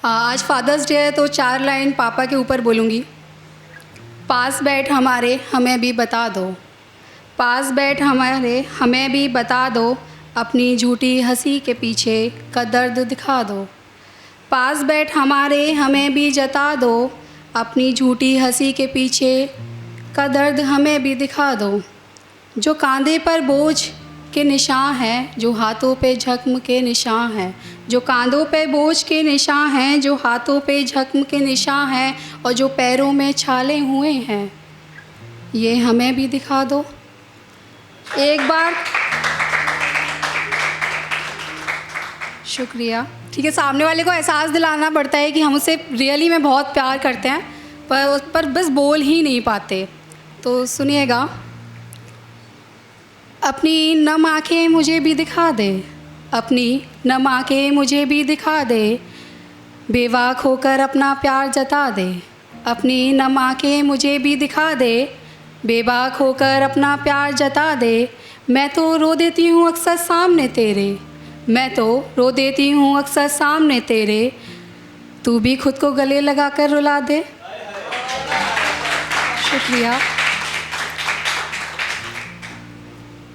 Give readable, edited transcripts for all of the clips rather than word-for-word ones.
आज fathers day है तो 4 लाइन पापा के ऊपर बोलूँगी। पास बैठ हमारे हमें भी बता दो, पास बैठ हमारे हमें भी बता दो, अपनी झूठी हंसी के पीछे का दर्द दिखा दो। पास बैठ हमारे हमें भी जता दो, अपनी झूठी हंसी के पीछे का दर्द हमें भी दिखा दो। जो कांधे पर बोझ के निशान हैं, जो हाथों पे जख्म के निशान हैं, जो कांधों पे बोझ के निशान हैं, जो हाथों पे जख्म के निशान हैं, और जो पैरों में छाले हुए हैं, ये हमें भी दिखा दो। एक बार शुक्रिया। ठीक है, सामने वाले को एहसास दिलाना पड़ता है कि हम उससे रियली में बहुत प्यार करते हैं, पर बस बोल ही नहीं पाते। तो सुनिएगा। अपनी नम आँखें मुझे भी दिखा दे, अपनी नम आँखें मुझे भी दिखा दे, बेवाक होकर अपना प्यार जता दे। अपनी नम आँखें मुझे भी दिखा दे, बेबाक होकर अपना प्यार जता दे। मैं तो रो देती हूँ अक्सर सामने तेरे, मैं तो रो देती हूँ अक्सर सामने तेरे, तू भी खुद को गले लगा कर रुला दे। शुक्रिया।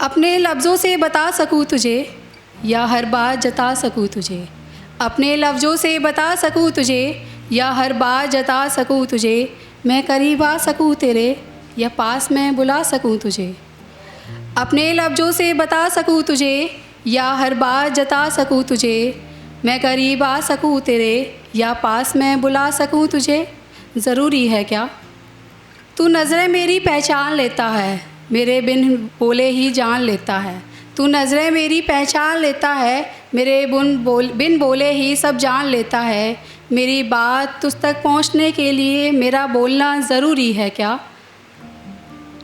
अपने लफ्ज़ों से बता सकूँ तुझे, या हर बात जता सकूँ तुझे, अपने लफ्ज़ों से बता सकूँ तुझे, या हर बात जता सकूँ तुझे। मैं करीब आ सकूँ तेरे, या पास में बुला सकूँ तुझे। अपने लफ्ज़ों से बता सकूँ तुझे, या हर बात जता सकूँ तुझे। मैं करीब आ सकूँ तेरे, या पास में बुला सकूँ तुझे। ज़रूरी है क्या? तू नज़रें मेरी पहचान लेता है, मेरे बिन बोले ही जान लेता है। तू नज़रें मेरी पहचान लेता है, मेरे बिन बोले ही सब जान लेता है। मेरी बात तुझ तक पहुंचने के लिए मेरा बोलना ज़रूरी है क्या?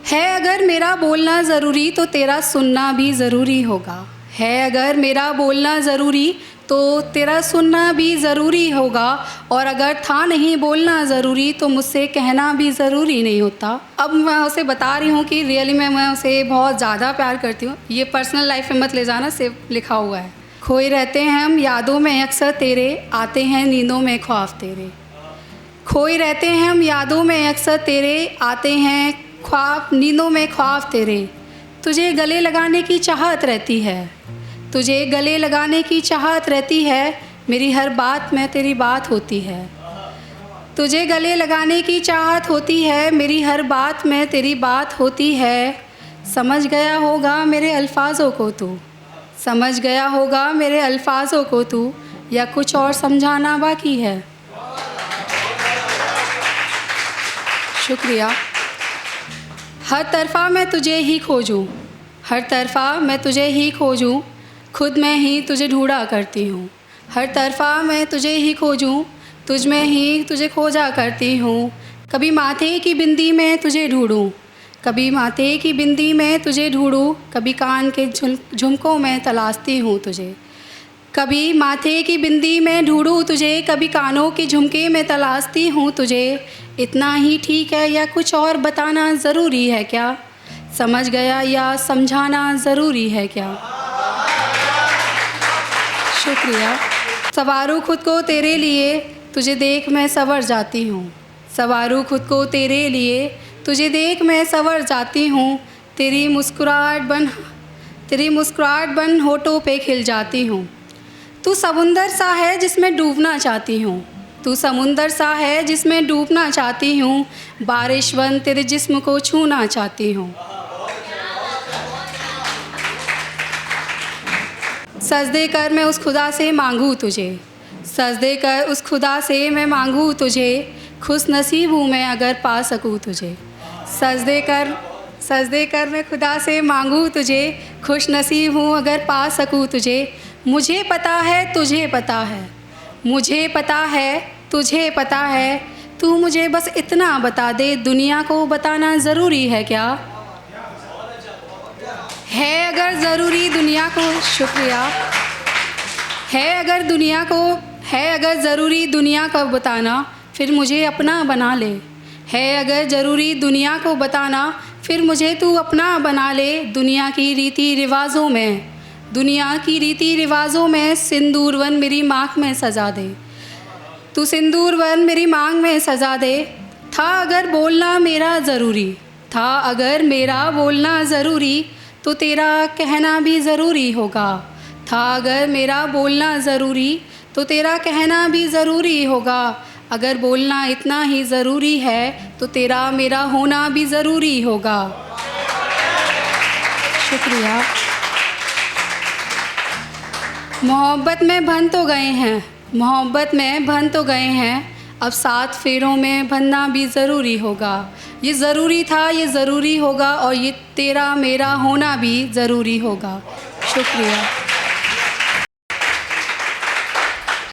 है अगर मेरा बोलना ज़रूरी तो तेरा सुनना भी ज़रूरी होगा। है अगर मेरा बोलना ज़रूरी तो तेरा सुनना भी ज़रूरी होगा। और अगर था नहीं बोलना ज़रूरी तो मुझसे कहना भी ज़रूरी नहीं होता। अब मैं उसे बता रही हूँ कि रियली में मैं उसे बहुत ज़्यादा प्यार करती हूँ। ये पर्सनल लाइफ में मत ले जाना, सिर्फ लिखा हुआ है। खोए रहते हैं हम यादों में अक्सर तेरे, आते हैं नींदों में ख्वाब तेरे। खोए रहते हैं हम यादों में अक्सर तेरे, आते हैं ख्वाब नींदों में ख्वाब तेरे। तुझे गले लगाने की चाहत रहती है, तुझे गले लगाने की चाहत रहती है, मेरी हर बात में तेरी बात होती है। तुझे गले लगाने की चाहत होती है, मेरी हर बात में तेरी बात होती है। समझ गया होगा मेरे अल्फाजों को तू, समझ गया होगा मेरे अल्फाजों को तू, या कुछ और समझाना बाकी है। शुक्रिया। हर तरफ़ा मैं तुझे ही खोजूं, हर तरफ़ा मैं तुझे ही खोजूं, खुद में ही तुझे ढूंढा करती हूँ। हर तरफ़ा मैं तुझे ही खोजूं, तुझ में ही तुझे खोजा करती हूँ। कभी माथे की बिंदी में तुझे ढूंढूं, कभी माथे की बिंदी में तुझे ढूंढूं, कभी कान के झुमकों में तलाशती हूँ तुझे। कभी माथे की बिंदी में ढूंढूं तुझे, कभी कानों के झुमके में तलाशती हूँ तुझे। इतना ही ठीक है या कुछ और बताना ज़रूरी है क्या? समझ गया या समझाना ज़रूरी है क्या? शुक्रिया। सवारूँ खुद को तेरे लिए, तुझे देख मैं संवर जाती हूँ। सवारूँ खुद को तेरे लिए, तुझे देख मैं संवर जाती हूँ। तेरी मुस्कुराहट बन होठों पे खिल जाती हूँ। तू समुंदर सा है जिसमें डूबना चाहती हूँ, तू समुंदर सा है जिसमें डूबना चाहती हूँ। बारिश बन तेरे जिस्म को छूना चाहती हूँ। सजदे कर मैं उस खुदा से मांगूँ तुझे, सजदे कर उस खुदा से मैं मांगूँ तुझे। खुश नसीब हूँ मैं अगर पा सकूँ तुझे। सजदे कर मैं खुदा से मांगूँ तुझे, खुश नसीब हूँ अगर पा सकूँ तुझे। मुझे पता है तुझे पता है, मुझे पता है तुझे पता है, तू मुझे बस इतना बता दे, दुनिया को बताना ज़रूरी है क्या? है अगर ज़रूरी दुनिया को, शुक्रिया। है अगर ज़रूरी दुनिया को बताना, फिर मुझे अपना बना ले। है अगर ज़रूरी दुनिया को बताना, फिर मुझे तू अपना बना ले। दुनिया की रीति रिवाज़ों में सिंदूरवन मेरी माँख में सजा दे। तू सिंदूर वन मेरी मांग में सजा दे। था अगर बोलना मेरा ज़रूरी, था अगर मेरा बोलना ज़रूरी, तो तेरा कहना भी ज़रूरी होगा। था अगर मेरा बोलना ज़रूरी, तो तेरा कहना भी ज़रूरी होगा। अगर बोलना इतना ही ज़रूरी है, तो तेरा मेरा होना भी ज़रूरी होगा। शुक्रिया। मोहब्बत में बंध तो गए हैं, मोहब्बत में बंध तो गए हैं, अब 7 फेरों में बंधना भी ज़रूरी होगा। ये ज़रूरी था, ये ज़रूरी होगा, और ये तेरा मेरा होना भी ज़रूरी होगा। शुक्रिया।